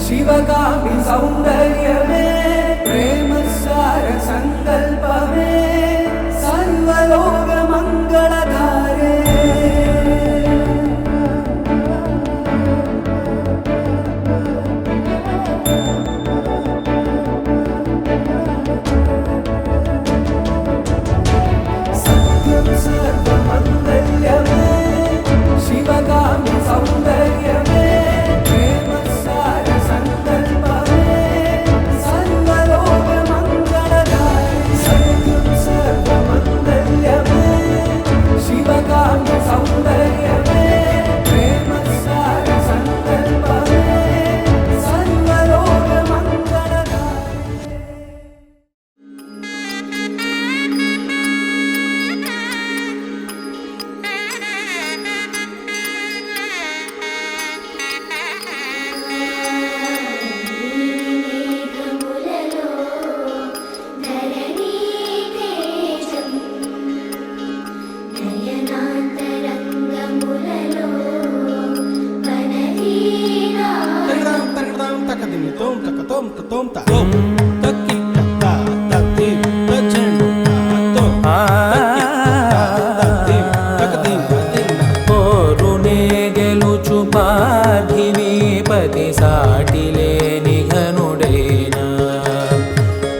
शिवगामि सौन्दर्यमे प्रेमसार संकल्पमे सर्वलोक मंगलधारे सत्यं सर्वमंगल्यमे शिवगामि सौन्दर्यमे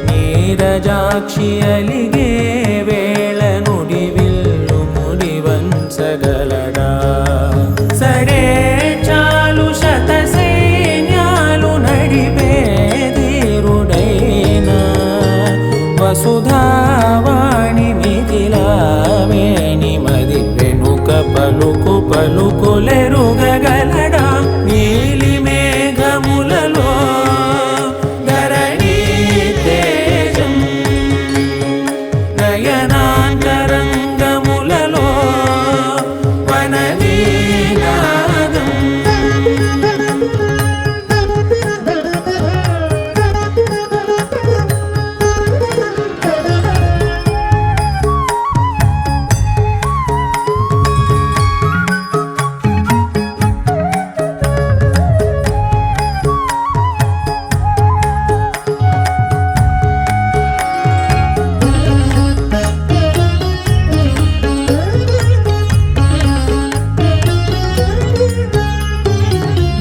ನೀರಜಾಕ್ಷಿ ಅಲಿಗೆ ವೇಳ ನುಡಿವಿಲ್ಲು ಮುಡಿವಂಚಗಲಡ ಸಡೆ ಚಾಲು ಶತ ಸೈನ್ಯಾಲು ನಡಿಬೇದಿರುಡೈನ ವಸುಧಾವಾಣಿ ಮಿಥಿಲಾವೇಣಿ ಮದಿ ವೆನುಕ ಪಲುಕು ಪಲುಕುಲೆರುಗಗಲಡ ನೀಲಿ ಮೇಘములలో నయనాంతరంగములలో వనవీనాదం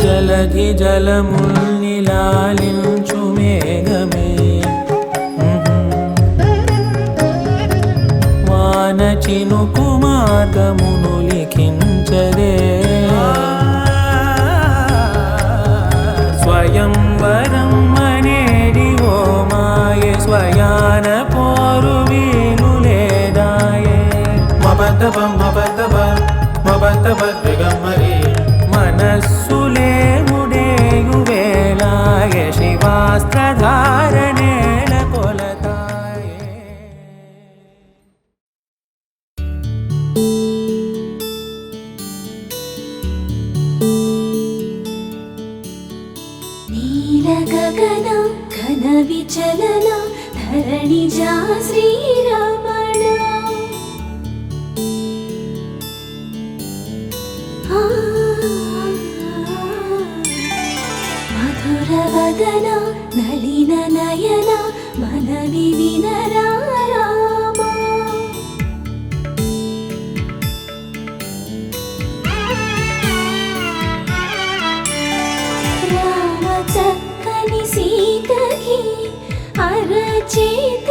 జలధి జలముల్ని లాలించు మేఘమే వాన చినుకు మార్గమును లిఖించదే స్వయంవరం అనేడి ఓ మాయే స్వయాన పోరు వీలు లేదాయే మబద్దబ మబద్దబ మబద్దబ దిగమ్మరి మనస్సులే ముడేయు వేళాయ శివాస్త్రధారణేల కొలతాయే నీల గగన ఘన విచలన ధరణిజా శ్రీరమణ మధురవదన నలిన నయన మనవి వినరామ రామ చక్కని సీతకి అరచేత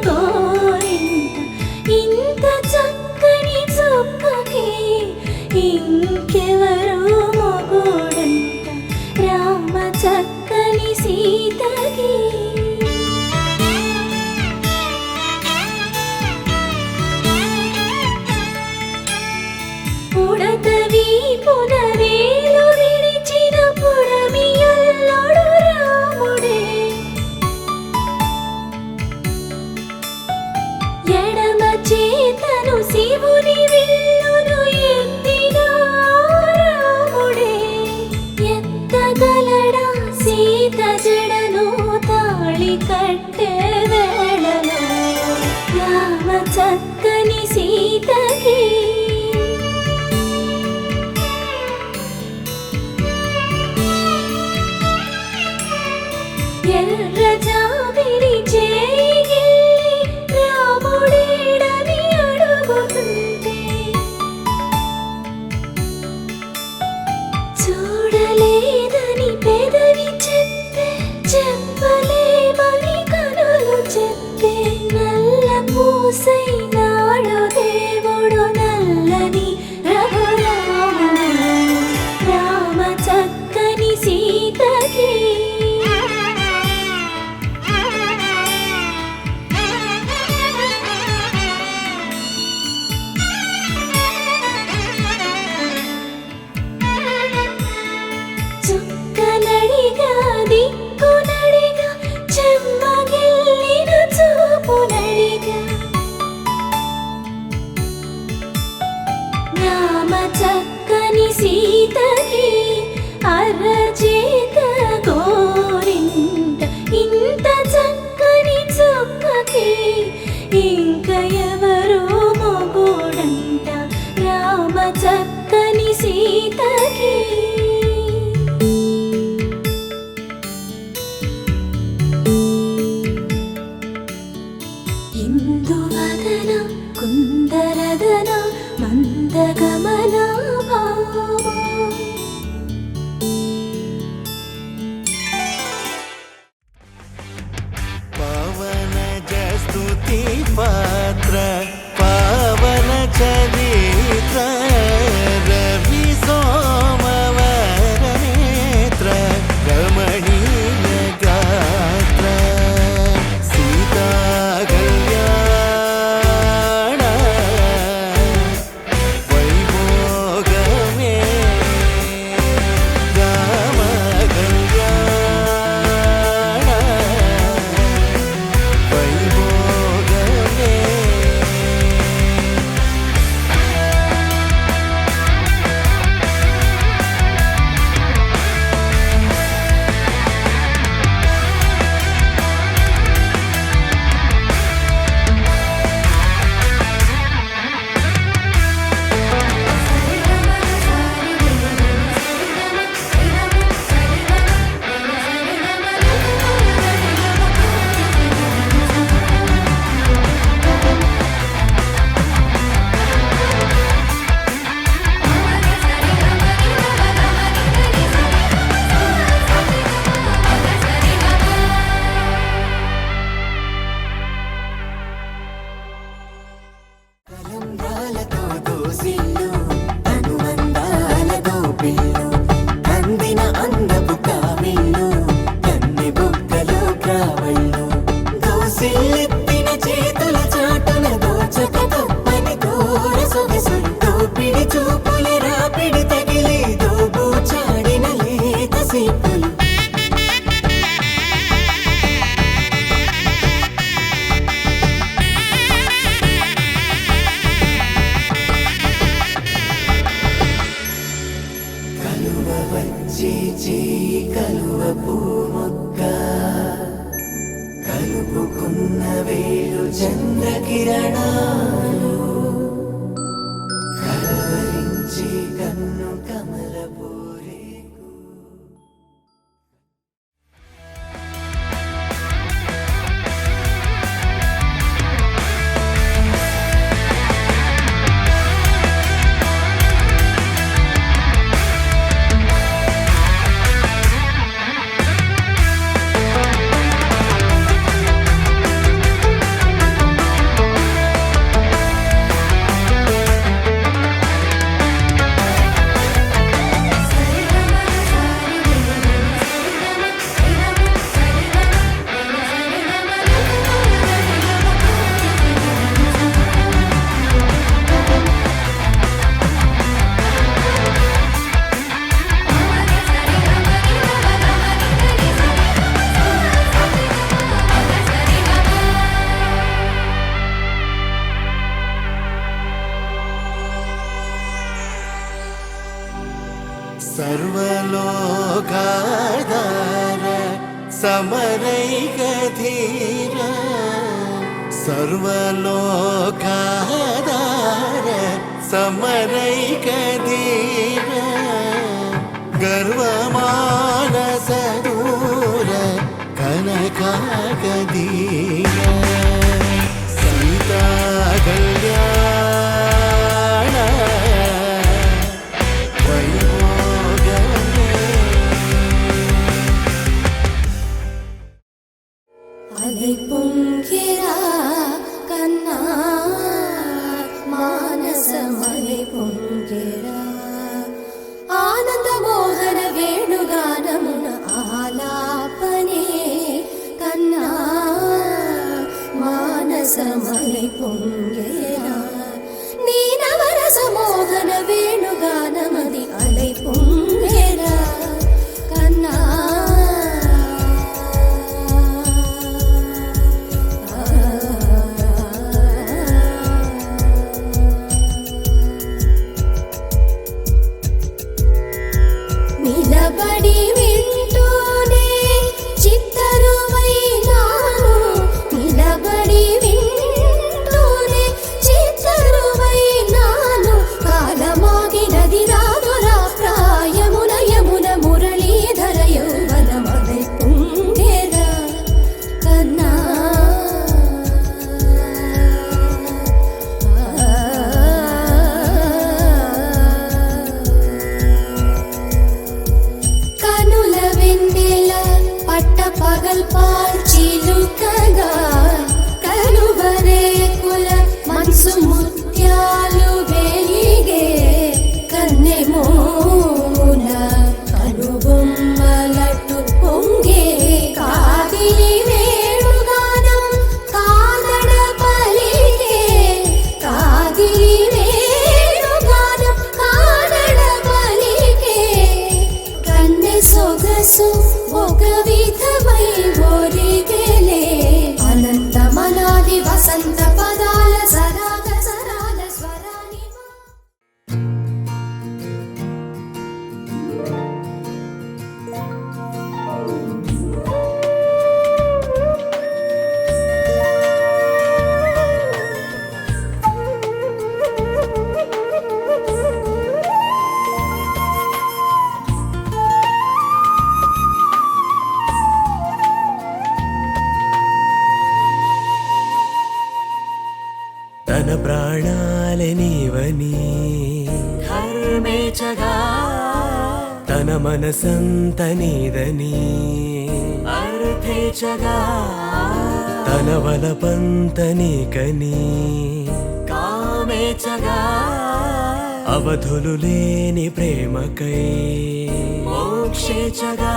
గోపికలు చేతను శివుని విల్లును ఎత్తిన రాముడే ఎత్తగలడా సీత జడను తాళి కట్టే వేళలో రామ చక్కని సీతకి ఎర్ర జాబిలి చేయి రాముడేడని అడుగుతుంటే చూడలేదని పెదవి చెప్పే చెప్పలేమని కనులు చెప్పే నల్ల పూసైనాడు దేవుడు నల్లని రఘురాముడు రామ చక్కని సీతకి చుక్కనడిగా దిక్కునడిగా చెమ్మగిల్లిన చూపునడిగా రామ చక్కని సీతకి అరచేత గోరింట ఇంత చక్కని చుక్కకి ఇంక ఎవరు మొగుడంట రామ చక్కని సీతకి ఇందువదన కుందరదన మందగమన భామ పవన జస్తుతి పాత్ర పవన చరిత్ర రవి సోమవర నేత్ర రమణీయ గాత్ర సీతా కళ్యాణ వైభోగమే రామ కళ్యాణ వైభోగమే కలంబ్రాలతో దోసిళ్ళు అనుబంధాలతో పిల్లు అందిన అందపు కావిళ్ళు కన్నె బుగ్గలు క్రావళ్ళు దోసిళ్ళెత్తిన చేతుల చాటున దోచక తప్పని దూర సొగసులు దోపిడి చూపుల రాపిడి తగిలి దోబూచాడిన లేత సీపులు కలువ వచ్చే చేయి కలువ పూమొక్క కలుపుకున్న వేలు చంద్రకిరణాలు కలవరించే కన్ను కమల పూరేకు सर्वलोकाधार समरैकधीर सर्वलोकाधार समरैकधीर गर्वमानसदूर कनकाकदीर सीता कल्याण அலை பொங்கிறா கண்ணா மானசமலை பொங்கிறா ఆనంద మోహన వేణుగానమున ఆలాపనే కన్నా మానసమలై పొంగేరా నీ నవరస మోహన వేణుగానమది అలై పొంగేరా కన్నా నిలబడి వింటూనే చిత్తరువైనాను నిలబడి వింటూనే చిత్తరువైనాను కాలమాగినది రాదురా ప్రాయమున యమున మురళీధర యౌవనమదై పొంగేరా కన్నా కనుల వెన్నెల పట్ట పగల్ పాల్చిలుకగా కలువరేకుల మనసు ముత్యాలు వెలిగే కన్నెమోన కనుబొమ్మలటు పొంగే కాదిలి వేణుగానం కాదడ పలికే కాదిలి వేణుగానం కాదడ పలికే కన్నె సొగసు ఒక విధమై ఒరిగెలే అనంతమనాది వసంత పదాల సరాగ సరాల స్వరానివా తన ప్రాణాలనివని ధర్మేచగా తన మనసంత నీదని అర్థేచగా తన వలపంత నీకని కామేచగా అవధులు లేని ప్రేమకై మోక్షేచగా